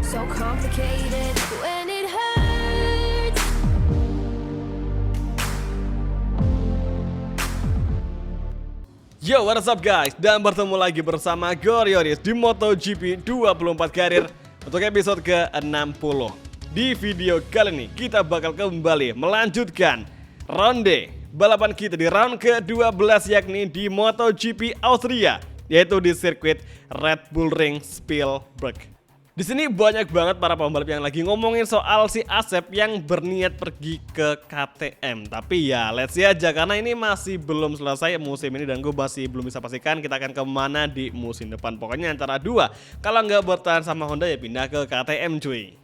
so complicated when it hurts. Yo, what's up guys? Dan bertemu lagi bersama Gorioris di MotoGP 24 karir untuk episode ke-60. Di video kali ini kita bakal kembali melanjutkan ronde balapan kita di round ke-12, yakni di MotoGP Austria, yaitu di sirkuit Red Bull Ring Spielberg. Di sini banyak banget para pembalap yang lagi ngomongin soal si Asep yang berniat pergi ke KTM. Tapi ya let's see aja, karena ini masih belum selesai musim ini dan gue masih belum bisa pastikan kita akan kemana di musim depan. Pokoknya antara dua, kalau nggak bertahan sama Honda ya pindah ke KTM cuy.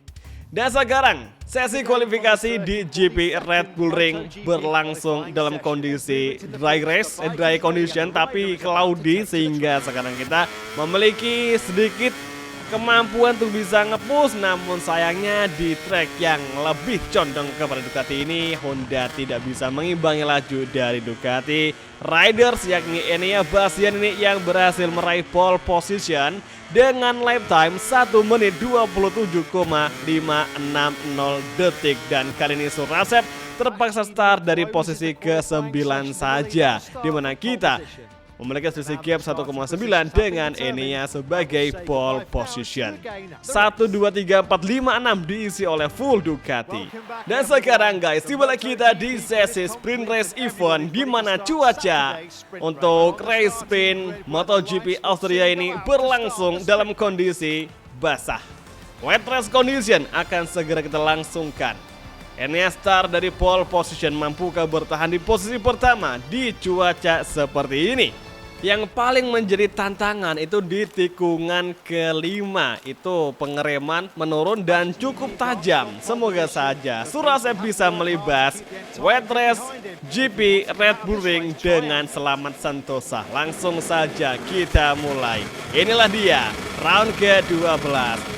Dan sekarang sesi kualifikasi di GP Red Bull Ring berlangsung dalam kondisi dry condition tapi cloudy, sehingga sekarang kita memiliki sedikit kemampuan untuk bisa nge-push. Namun sayangnya di track yang lebih condong kepada Ducati ini, Honda tidak bisa mengimbangi laju dari Ducati Riders, yakni Enea Bastian ini yang berhasil meraih pole position dengan lap time 1 menit 27,560 detik. Dan kali ini Surasep terpaksa start dari posisi ke-9 saja, dimana kita memiliki selisih gap 1,9 dengan Enea sebagai pole position. 1, 2, 3, 4, 5, 6 diisi oleh full Ducati. Dan sekarang guys, tibalah kita di sesi sprint race event, di mana cuaca untuk race sprint MotoGP Austria ini berlangsung dalam kondisi basah. Wet race condition akan segera kita langsungkan. Enea start dari pole position, mampukah bertahan di posisi pertama di cuaca seperti ini? Yang paling menjadi tantangan itu di tikungan kelima, itu pengereman menurun dan cukup tajam. Semoga saja Surasep bisa melibas wet race GP Red Bull Ring dengan selamat sentosa. Langsung saja kita mulai. Inilah dia round ke-12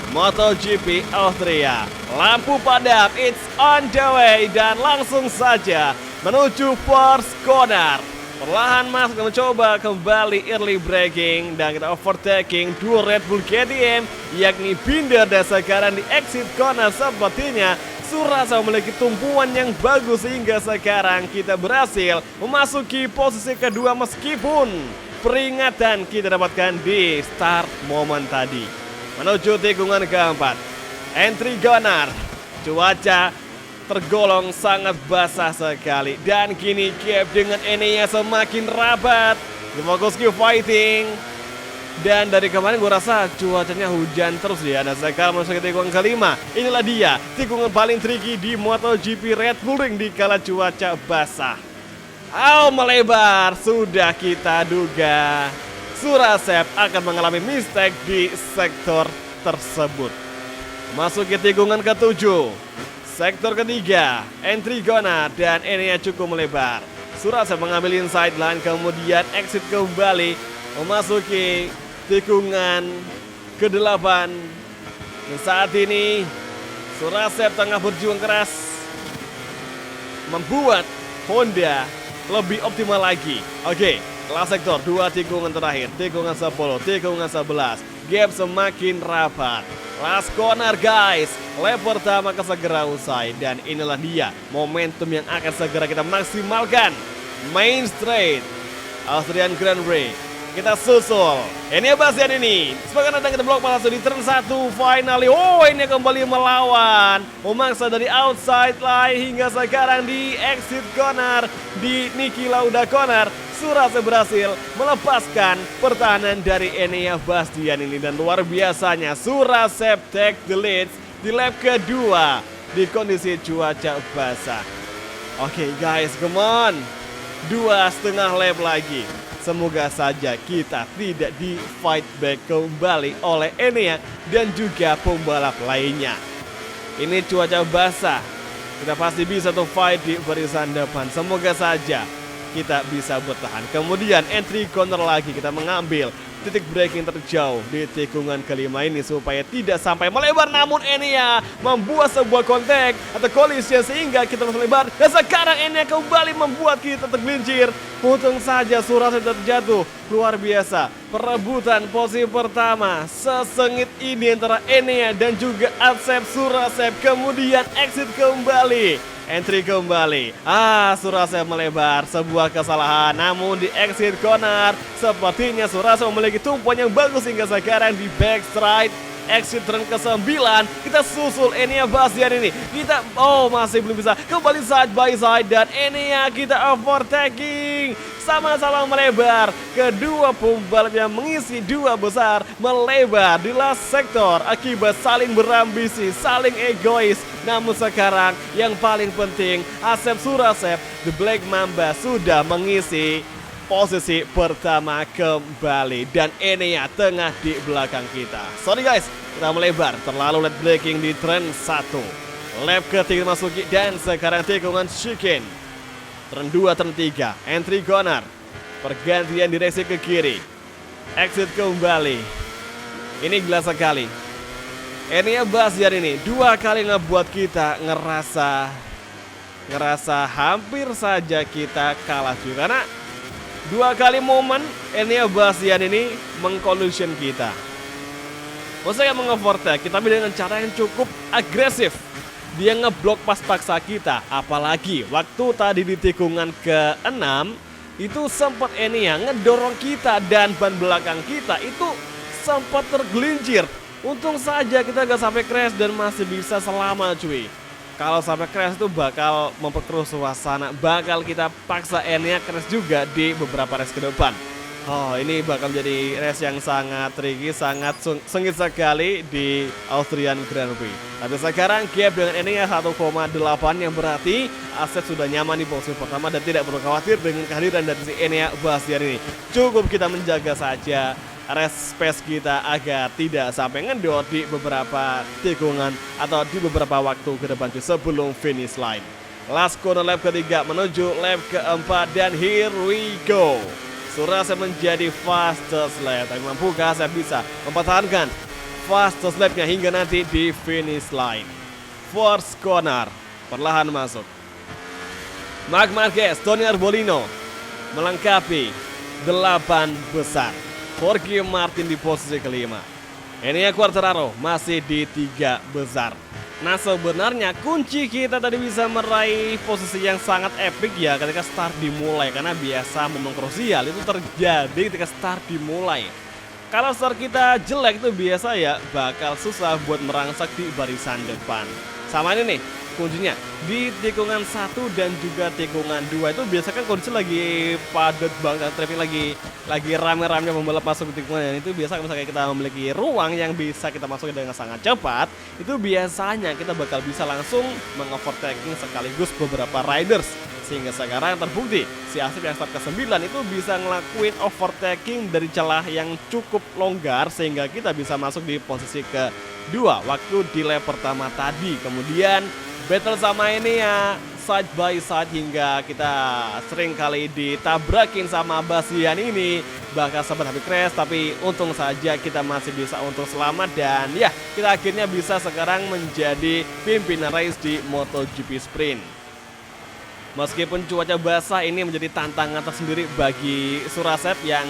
MotoGP Austria. Lampu padam, it's on the way, dan langsung saja menuju first corner. Perlahan Mas mencoba kembali early braking dan kita overtaking dua Red Bull KTM, yakni Binder, dan sekarang di exit corner sepertinya Surasa memiliki tumpuan yang bagus sehingga sekarang kita berhasil memasuki posisi kedua meskipun peringatan kita dapatkan di start moment tadi. Menuju tikungan keempat, entry corner, cuaca tergolong sangat basah sekali dan kini gap dengan Enea semakin rapat. Fokus ke fighting, dan dari kemarin gue rasa cuacanya hujan terus ya. Nah sekarang masuk ke tikungan kelima. Inilah dia tikungan paling tricky di MotoGP Red Bull Ring di kala cuaca basah. Melebar, sudah kita duga Surasep akan mengalami mistake di sektor tersebut. Masuk ke tikungan ketujuh, sektor ketiga, entry corner, dan Enea cukup melebar. Surasep mengambil inside line, kemudian exit kembali memasuki tikungan ke-8. Dan saat ini Surasep tengah berjuang keras membuat Honda lebih optimal lagi. Oke, kelas sektor 2 tikungan terakhir, tikungan 10, tikungan 11, gap semakin rapat. Last corner guys, lap pertama segera usai, dan inilah dia momentum yang akan segera kita maksimalkan. Main straight Austrian Grand Prix kita susul. Enea Bastian ini sebagai nadang kita blok langsung di turn 1 finally. Ini kembali melawan, memaksa dari outside line hingga sekarang di exit corner di Niki Lauda corner. Surasep berhasil melepaskan pertahanan dari Enea Bastian ini, dan luar biasanya Surasep take the lead di lap kedua di kondisi cuaca basah. Oke guys, come on, 2,5 lap lagi. Semoga saja kita tidak di fight back kembali oleh Enea dan juga pembalap lainnya. Ini cuaca basah, kita pasti bisa tuh fight di barisan depan. Semoga saja kita bisa bertahan. Kemudian entry corner lagi, kita mengambil titik breaking terjauh di tikungan kelima ini supaya tidak sampai melebar, namun Enya membuat sebuah kontak atau collision sehingga kita masih melebar, dan sekarang Enya kembali membuat kita tergelincir. Untung saja Suraset terjatuh. Luar biasa perebutan posisi pertama sesengit ini antara Enya dan juga Asep Suraset, kemudian exit kembali. Entry kembali. Suraset melebar, sebuah kesalahan. Namun di exit corner sepertinya Suraset memiliki tumpuan yang bagus hingga sekarang di backstride. Exit turn ke-9 kita susul Enya Bastian ini. Kita masih belum bisa kembali side by side dan Enya kita overtaking. Sama-sama melebar. Kedua pembalap yang mengisi dua besar melebar di last sektor akibat saling berambisi, saling egois. Namun sekarang yang paling penting Asep Suraset, The Black Mamba, sudah mengisi posisi pertama kembali dan Enya tengah di belakang kita. Sorry guys, kita melebar terlalu late braking di turn 1. Lap ketiga masuki dan sekarang tikungan chicane. Turn 2, turn 3, entry corner. Pergantian direksi ke kiri. Exit kembali. Ini gila sekali. Enya Bastian ini dua kali ngebuat kita ngerasa hampir saja kita kalah juga, karena dua kali momen Enya Bastian ini mengcollision kita. Maksudnya mengovertake, tapi dengan cara yang cukup agresif. Dia ngeblok pas paksa kita. Apalagi waktu tadi di tikungan ke-6 itu sempat Enya ngedorong kita dan ban belakang kita itu sempat tergelincir. Untung saja kita gak sampai crash dan masih bisa selamat cuy. Kalau sampai crash itu bakal memperkeruh suasana, bakal kita paksa Enya crash juga di beberapa race ke depan. Ini bakal jadi race yang sangat tricky, sangat sengit sekali di Austrian Grand Prix. Tapi sekarang gap dengan Enya 1,8 yang berarti Asep sudah nyaman di posisi pertama dan tidak perlu khawatir dengan kehadiran dari si Enya Bastian ini. Cukup kita menjaga saja race pace kita agar tidak sampai ngendor di beberapa tikungan atau di beberapa waktu ke depan sebelum finish line. Last corner lap ketiga menuju lap keempat dan here we go. Suraset menjadi fastest lap, tapi mampukah Asep bisa mempertahankan fastest lapnya hingga nanti di finish line. First corner perlahan masuk. Marc Marquez, Tony Arbolino melengkapi 8 besar. Jorge Martin di posisi kelima. Enea Quartararo masih di 3 besar. Nah sebenarnya kunci kita tadi bisa meraih posisi yang sangat epic ya ketika start dimulai. Karena biasa momen krusial itu terjadi ketika start dimulai. Kalau start kita jelek itu biasa ya bakal susah buat merangsak di barisan depan. Sama ini nih kuncinya di tikungan 1 dan juga tikungan 2 itu biasa kan kondisi lagi padat banget, traffic lagi rame-rame pembalap masuk di tikungan, itu biasa misalnya kita memiliki ruang yang bisa kita masuk dengan sangat cepat, itu biasanya kita bakal bisa langsung mengovertaking sekaligus beberapa riders. Sehingga sekarang terbukti si Asep yang start ke-9 itu bisa ngelakuin overtaking dari celah yang cukup longgar sehingga kita bisa masuk di posisi ke-2 waktu di lap pertama tadi. Kemudian battle sama ini ya side by side hingga kita sering kali ditabrakin sama Bastian ini, bahkan sempat habis crash, tapi untung saja kita masih bisa untuk selamat dan ya kita akhirnya bisa sekarang menjadi pimpinan race di MotoGP Sprint. Meskipun cuaca basah ini menjadi tantangan tersendiri bagi Suraset yang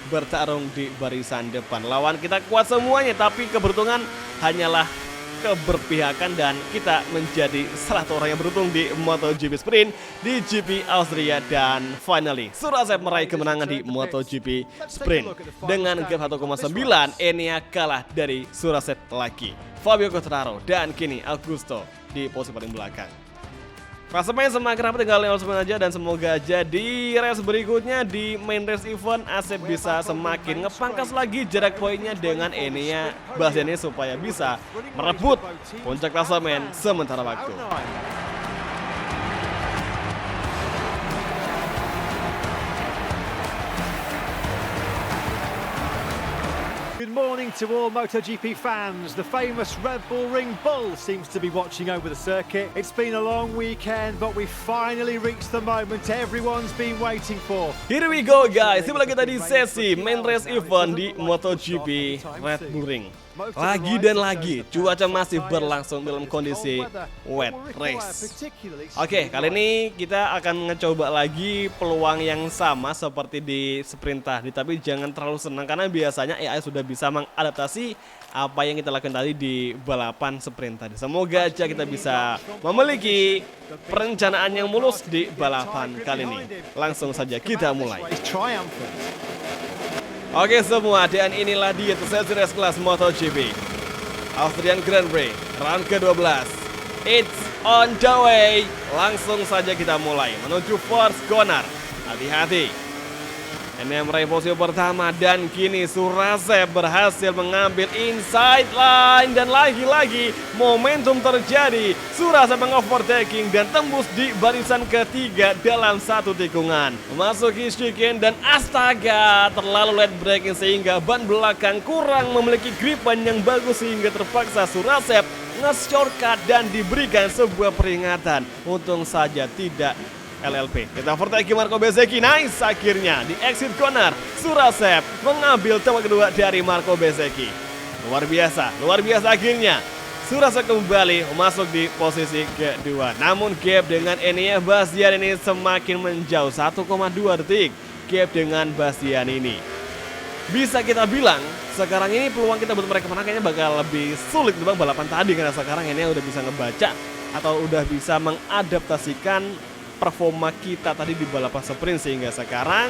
bertarung di barisan depan. Lawan kita kuat semuanya, tapi keberuntungan hanyalah keberpihakan dan kita menjadi salah satu orang yang beruntung di MotoGP Sprint di GP Austria dan finally Suraset meraih kemenangan di MotoGP Sprint dengan gap 1,9. Enea kalah dari Suraset lagi. Fabio Quartararo dan kini Augusto di posisi paling belakang. Klasemen semakin rapat, tinggal 5 aja dan semoga aja di race berikutnya di main race event Asep bisa semakin ngepangkas lagi jarak poinnya dengan Enea Bastian ini supaya bisa merebut puncak klasemen sementara waktu. Good morning morning to all MotoGP fans. The famous Red Bull Ring Bull seems to be watching over the circuit. It's been a long weekend, but we finally reached the moment everyone's been waiting for. Here we go guys, tiba lagi tadi sesi main race event di MotoGP Red Bull Ring. Lagi dan lagi, cuaca masih berlangsung dalam kondisi wet race. Oke, kali ini kita akan ngecoba lagi peluang yang sama seperti di sprint tadi. Tapi jangan terlalu senang karena biasanya AI sudah bisa mengadaptasi apa yang kita lakukan tadi di balapan sprint tadi. Semoga aja kita bisa memiliki perencanaan yang mulus di balapan kali ini. Langsung saja kita mulai. Oke semua, dan inilah dia sesi race kelas MotoGP Austrian Grand Prix round ke-12. It's on the way. Langsung saja kita mulai menuju first corner. Hati-hati. Ini yang meraih posisi pertama dan kini Surasep berhasil mengambil inside line dan lagi-lagi momentum terjadi. Surasep mengovertaking dan tembus di barisan ketiga dalam satu tikungan. Memasuki chicane dan astaga terlalu late braking sehingga ban belakang kurang memiliki gripan yang bagus sehingga terpaksa Surasep nge-shortcut dan diberikan sebuah peringatan. Untung saja tidak LLP. Kita overtake Marco Bezzecchi. Nice, akhirnya di exit corner Surasep mengambil tempat kedua dari Marco Bezzecchi. Luar biasa akhirnya Surasep kembali masuk di posisi kedua. Namun gap dengan Enea Bastian ini semakin menjauh, 1,2 detik gap dengan Bastian ini. Bisa kita bilang sekarang ini peluang kita buat mereka menang kayaknya bakal lebih sulit dibanding balapan tadi, karena sekarang Enea udah bisa ngebaca atau udah bisa mengadaptasikan performa kita tadi di balapan sprint, sehingga sekarang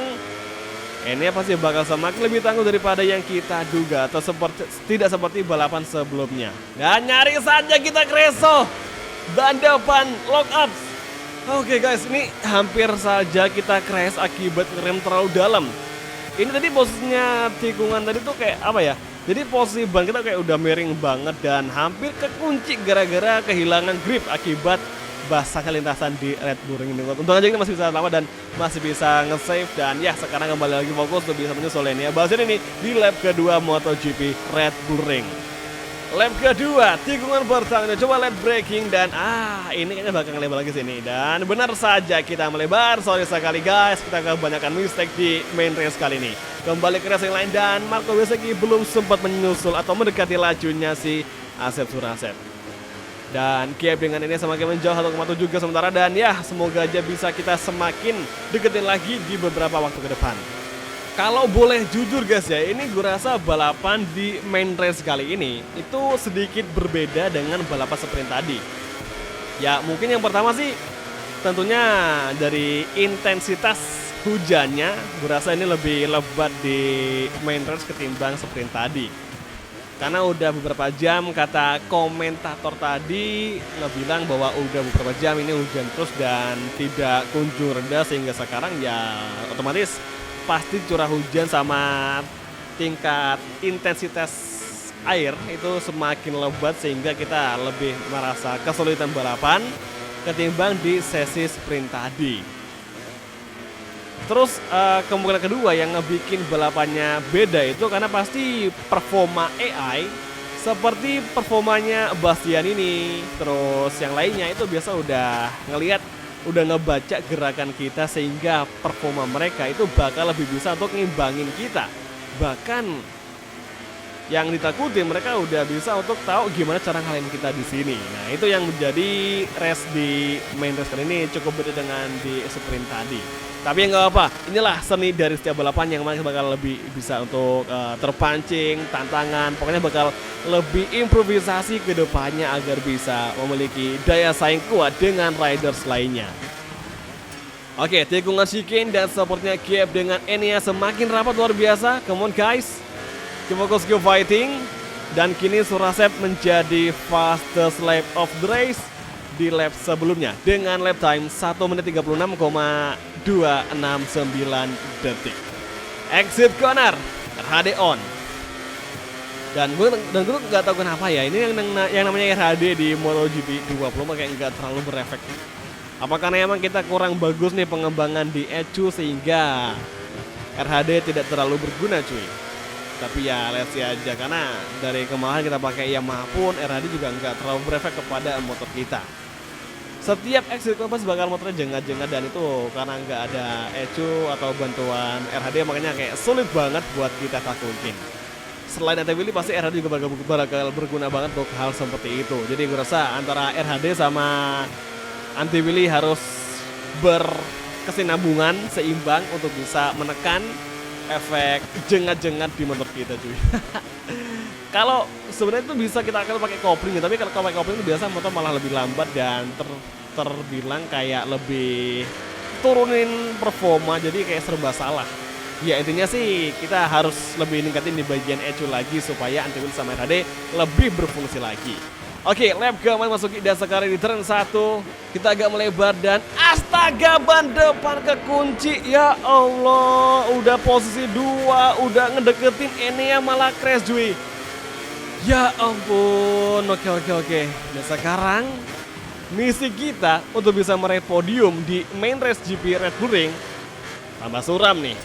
ini pasti bakal semakin lebih tangguh daripada yang kita duga atau tidak seperti balapan sebelumnya. Dan nyaris saja kita kreso ban depan lock up. Oke guys, ini hampir saja kita crash akibat rem terlalu dalam. Ini tadi posisinya tikungan tadi tuh kayak apa ya? Jadi posisi ban kita kayak udah miring banget dan hampir kekunci gara-gara kehilangan grip akibat basahnya lintasan di Red Bull Ring ini. Untung aja kita masih bisa lama dan masih bisa nge-save, dan ya sekarang kembali lagi fokus untuk bisa menyusul Enea Bastian ini di lap kedua MotoGP Red Bull Ring. Lap kedua, tikungan pertama, coba lap braking dan ini kayaknya bakal ngelebar lagi sini, dan benar saja kita melebar. Sorry sekali guys, kita kebanyakan mistake di main race kali ini. Kembali ke race yang lain dan Marco Bezzecchi belum sempat menyusul atau mendekati lajunya si Asep Surasep. Dan gap dengan ini semakin menjauh 1,7 juga sementara, dan ya semoga aja bisa kita semakin deketin lagi di beberapa waktu ke depan. Kalau boleh jujur guys ya, ini gue rasa balapan di main race kali ini itu sedikit berbeda dengan balapan sprint tadi. Ya mungkin yang pertama sih tentunya dari intensitas hujannya, gue rasa ini lebih lebat di main race ketimbang sprint tadi. Karena udah beberapa jam, kata komentator tadi ngebilang bahwa udah beberapa jam ini hujan terus dan tidak kunjung reda, sehingga sekarang ya otomatis pasti curah hujan sama tingkat intensitas air itu semakin lebat, sehingga kita lebih merasa kesulitan balapan ketimbang di sesi sprint tadi. Terus kemungkinan kedua yang ngebikin balapannya beda itu karena pasti performa AI seperti performanya Bastian ini. Terus yang lainnya itu biasa udah ngebaca gerakan kita, sehingga performa mereka itu bakal lebih bisa untuk ngimbangin kita. Bahkan yang ditakuti mereka udah bisa untuk tahu gimana cara ngalahin kita di sini. Nah itu yang menjadi race di main race kali ini cukup beda dengan di sprint tadi. Tapi ya nggak apa, inilah seni dari setiap balapan yang mana bakal lebih bisa untuk terpancing, tantangan, pokoknya bakal lebih improvisasi ke depannya agar bisa memiliki daya saing kuat dengan riders lainnya. Oke, tikungan chicane dan sepertinya gap dengan Enea semakin rapat luar biasa. Come on guys, fokus ke fighting. Dan kini Surasep menjadi fastest lap of the race di lap sebelumnya dengan lap time 1 menit 36,269 detik. Exit corner, RHD on. Dan gue nggak tahu kenapa ya, ini yang namanya RHD di MotoGP 20 kayak nggak terlalu berefek. Apakah emang kita kurang bagus nih pengembangan di ECU sehingga RHD tidak terlalu berguna cuy? Tapi ya let's see aja, karena dari kemarin kita pakai Yamaha pun RHD juga nggak terlalu berefek kepada motor kita. Setiap exit compass bakal motornya jengah-jengah, dan itu karena nggak ada ECU atau bantuan RHD, makanya kayak sulit banget buat kita takutin. Selain anti-wheelie pasti RHD juga bakal berguna banget untuk hal seperti itu. Jadi gue rasa antara RHD sama anti-wheelie harus berkesinambungan seimbang untuk bisa menekan efek jengat-jengat di motor kita cuy. Kalau sebenarnya itu bisa kita akan pakai kopling, tapi kalau pakai kopling itu biasa motor malah lebih lambat dan terbilang kayak lebih turunin performa, jadi kayak serba salah. Ya intinya sih kita harus lebih ningkatin di bagian ECU lagi supaya anti-wheelie sama RHD lebih berfungsi lagi. Oke, lap keempat masuki, dan sekarang di turn 1 kita agak melebar dan astaga, ban depan kekunci. Ya Allah, udah posisi 2, udah ngedeketin Enea malah crash cuy. Ya ampun, oke. Dan sekarang misi kita untuk bisa meraih podium di main race GP Red Bull Ring tambah suram nih.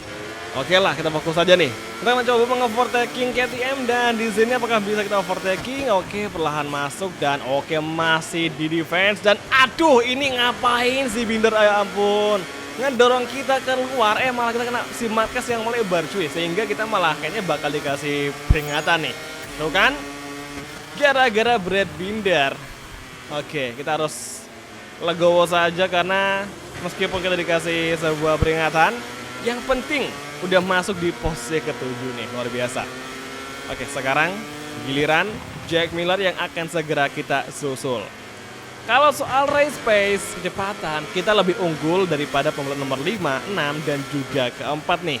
Oke lah, kita fokus saja nih. Kita mencoba mengovertaking KTM, dan di sini apakah bisa kita overtaking? Oke, perlahan masuk, dan oke masih di defense, dan aduh ini ngapain sih Binder, ya ampun. Ngedorong kita keluar, malah kita kena si Marquez yang melebar cuy, sehingga kita malah kayaknya bakal dikasih peringatan nih. Tuh kan? Gara-gara Brad Binder. Oke, kita harus legowo saja karena meskipun kita dikasih sebuah peringatan, yang penting udah masuk di posisi ke-7 nih, luar biasa. Oke, sekarang giliran Jack Miller yang akan segera kita susul. Kalau soal race pace, kecepatan, kita lebih unggul daripada pembalap nomor 5, 6, dan juga keempat nih.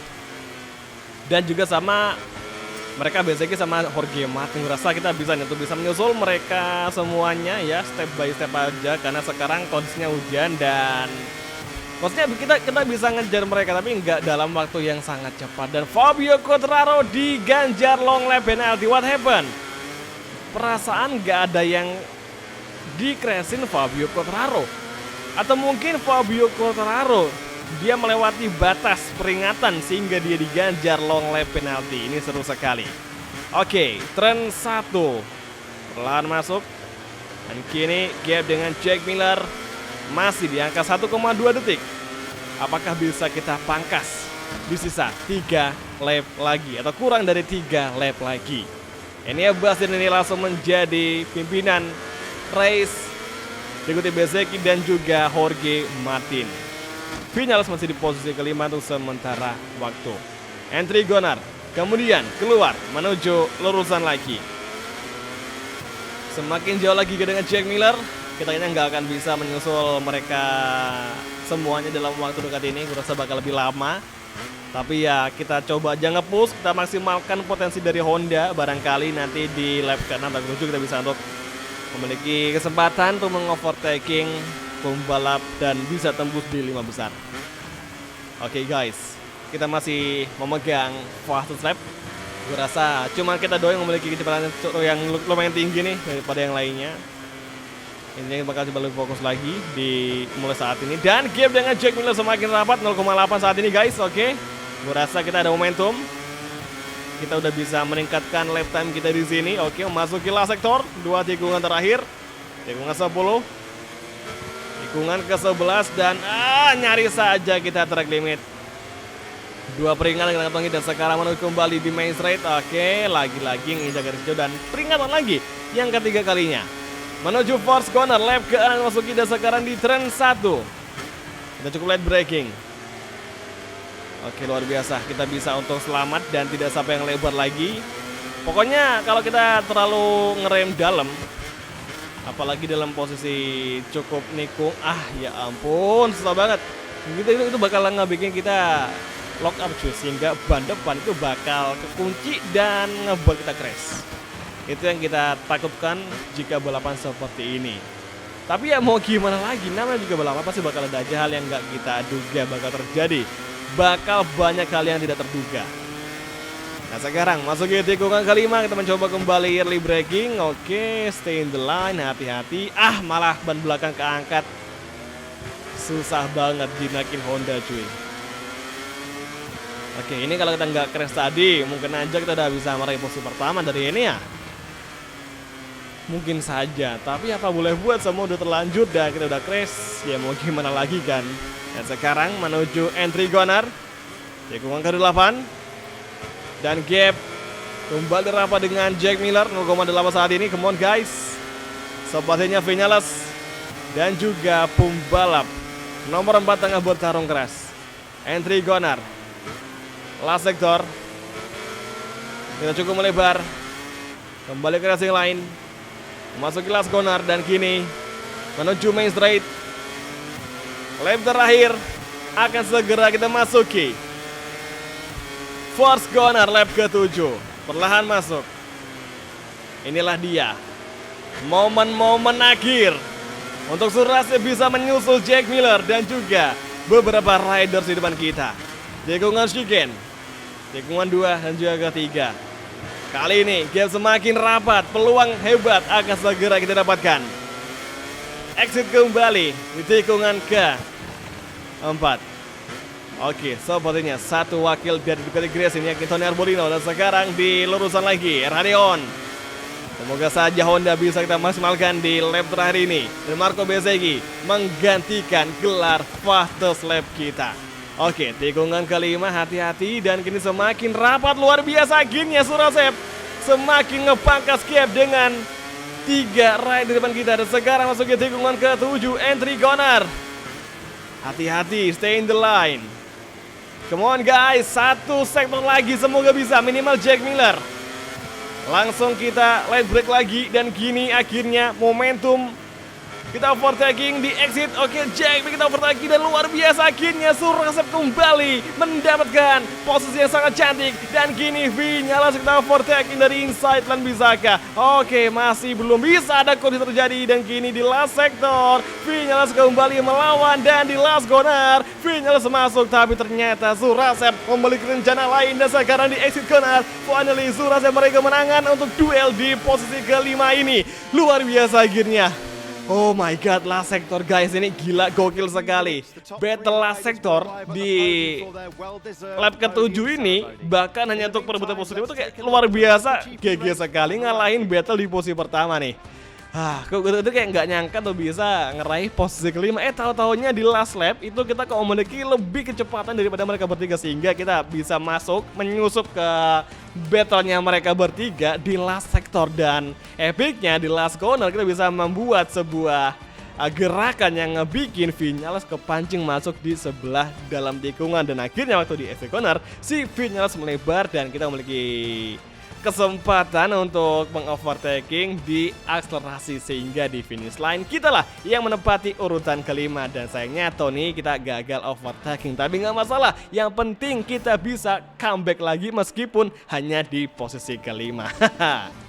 Dan juga sama mereka basically sama Jorge Martin. Rasa kita bisa nih, untuk bisa menyusul mereka semuanya ya, step by step aja, karena sekarang kondisinya hujan dan maksudnya kita bisa ngejar mereka, tapi nggak dalam waktu yang sangat cepat. Dan Fabio Quartararo diganjar long lap penalty. What happened? Perasaan nggak ada yang di-crashin Fabio Quartararo. Atau mungkin Fabio Quartararo dia melewati batas peringatan sehingga dia diganjar long lap penalty. Ini seru sekali. Oke, turn 1 perlahan masuk. Dan kini gap dengan Jack Miller masih di angka 1,2 detik. Apakah bisa kita pangkas di sisa 3 lap lagi atau kurang dari 3 lap lagi? Enea Bastian ini langsung menjadi pimpinan race, diikuti Bezzecchi dan juga Jorge Martin. Vinales masih di posisi kelima untuk sementara waktu. Entry Gonard kemudian keluar menuju lurusan lagi. Semakin jauh lagi dengan Jack Miller, kita kayaknya nggak akan bisa menyusul mereka semuanya dalam waktu dekat ini. Gue rasa bakal lebih lama. Tapi ya kita coba aja nge-push, kita maksimalkan potensi dari Honda. Barangkali nanti di lap ke-6 dan ke-7 kita bisa untuk memiliki kesempatan untuk mengovertaking pembalap dan bisa tembus di 5 besar. Oke guys, kita masih memegang fastest lap. Gue rasa cuma kita doang yang memiliki kecepatan yang lumayan tinggi nih daripada yang lainnya. Ini bakal coba lebih fokus lagi di mulai saat ini. Dan gap dengan Jack Miller semakin rapat, 0,8 saat ini guys. Oke, gue rasa kita ada momentum. Kita udah bisa meningkatkan lap time kita di sini. Oke, memasuki last sektor, 2 tikungan terakhir. Tikungan 10, tikungan ke-11, dan nyaris saja kita track limit. 2 peringatan kita kantongi dan sekarang menuju kembali di main straight. Oke, lagi-lagi nginjak garis hijau dan peringatan lagi yang ketiga kalinya. Menuju force corner, lap ke-6 masuki dan sekarang di turn 1. Kita cukup late braking. Oke, luar biasa, kita bisa untuk selamat dan tidak sampai yang lebar lagi. Pokoknya kalau kita terlalu ngerem dalam, apalagi dalam posisi cukup nikung, ya ampun, susah banget. Itu bakal ngebikin kita lock up cuy, sehingga ban depan itu bakal kekunci dan ngebuat kita crash. Itu yang kita takutkan jika balapan seperti ini. Tapi ya mau gimana lagi, namanya juga balapan pasti bakal ada aja hal yang nggak kita duga bakal terjadi. Bakal banyak hal yang tidak terduga. Nah sekarang masuk ke tikungan kelima, kita mencoba kembali early braking. Oke, stay in the line, hati-hati. Malah ban belakang keangkat. Susah banget dinaikin Honda cuy. Oke, ini kalau kita nggak crash tadi, mungkin aja kita udah bisa meraih posisi pertama dari ini ya. Mungkin saja, tapi apa boleh buat, semua udah terlanjur dan kita udah crash. Ya mau gimana lagi kan. Dan sekarang menuju entry corner. Tikungan ke-8. Dan gap kembali rapat dengan Jack Miller 0,8 saat ini. Come on guys. Sepertinya Vinales dan juga pembalap nomor 4 tengah bertarung keras. Entry corner. Last sektor. Kita cukup melebar. Kembali ke racing line. Memasuki last corner dan kini menuju main straight. Lap terakhir akan segera kita masuki. First corner lap ke-7. Perlahan masuk. Inilah dia momen-momen akhir untuk Surase bisa menyusul Jack Miller dan juga beberapa riders di depan kita. Tikungan Shiken, tikungan 2 dan juga ketiga. Kali ini gap semakin rapat, peluang hebat akan segera kita dapatkan. Exit kembali di tikungan ke-4. Oke, sepertinya satu wakil dari Ducati Grace ini yakni Tony Arbolino. Dan sekarang di lurusan lagi Erhanion. Semoga saja Honda bisa kita maksimalkan di lap terakhir ini. Dan Marco Bezzecchi menggantikan gelar fastest lap kita. Oke, tikungan ke-5, hati-hati. Dan kini semakin rapat, luar biasa akhirnya Surasep semakin ngepangkas gap dengan 3 rider di depan kita. Dan sekarang masuk ke tikungan ke-7, entry corner. Hati-hati, stay in the line. Come on guys, satu sektor lagi, semoga bisa minimal Jack Miller. Langsung kita light break lagi dan kini akhirnya momentum kita overtaking di exit. Oke, Jack kita overtaking dan luar biasa akhirnya Surasep kembali mendapatkan posisi yang sangat cantik. Dan kini Vinales kita overtaking dari inside lane bisakah? Oke, masih belum bisa ada kondisi terjadi. Dan kini di last sektor Vinales kembali melawan dan di last corner Vinales masuk, tapi ternyata Surasep memiliki rencana lain. Dan sekarang di exit corner finally Surasep meraih kemenangan untuk duel di posisi ke-5 ini. Luar biasa akhirnya. Oh my god, last sektor guys, ini gila, gokil sekali. Battle last sektor di lap ke-7 ini bahkan hanya untuk perebutan posisi itu kayak luar biasa. GG sekali ngalahin battle di posisi pertama nih. Kok itu kayak nggak nyangka tuh bisa ngeraih posisi ke-5. Tahu-taunya di last lap itu kita kok memiliki lebih kecepatan daripada mereka bertiga, sehingga kita bisa masuk menyusup ke battle-nya mereka bertiga di last sektor. Dan epicnya di last corner kita bisa membuat sebuah gerakan yang ngebikin Vinales kepancing masuk di sebelah dalam tikungan. Dan akhirnya waktu di exit corner si Vinales melebar dan kita memiliki kesempatan untuk mengovertaking di akselerasi, sehingga di finish line kita lah yang menempati urutan ke-5. Dan sayangnya Tony kita gagal overtaking, tapi nggak masalah, yang penting kita bisa comeback lagi meskipun hanya di posisi ke-5.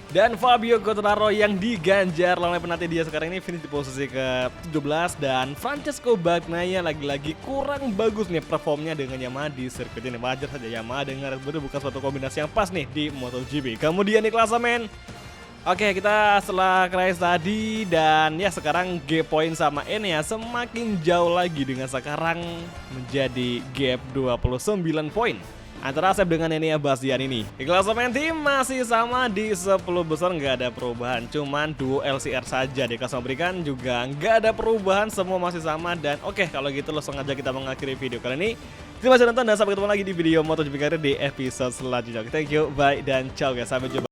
Dan Fabio Quartararo yang diganjar oleh penanti dia sekarang ini finish di posisi ke-17. Dan Francesco Bagnaia lagi-lagi kurang bagus nih performnya dengan Yamaha di sirkuit ini. Wajar saja, Yamaha dengan Red Bull bukan suatu kombinasi yang pas nih di MotoGP. Kemudian di klasemen, oke, kita setelah crash tadi dan ya sekarang gap point sama Enea semakin jauh lagi dengan sekarang menjadi gap 29 poin antara Asep dengan Enea Bastian ini. Di klasemen tim masih sama di 10 besar, nggak ada perubahan, cuman duo LCR saja. Di klasemen berikan juga nggak ada perubahan, semua masih sama. Dan oke, kalau gitu langsung aja kita mengakhiri video kali ini. Terima kasih nonton dan sampai ketemu lagi di video MotoGP Career di episode selanjutnya. Thank you, bye dan ciao guys, sampai jumpa.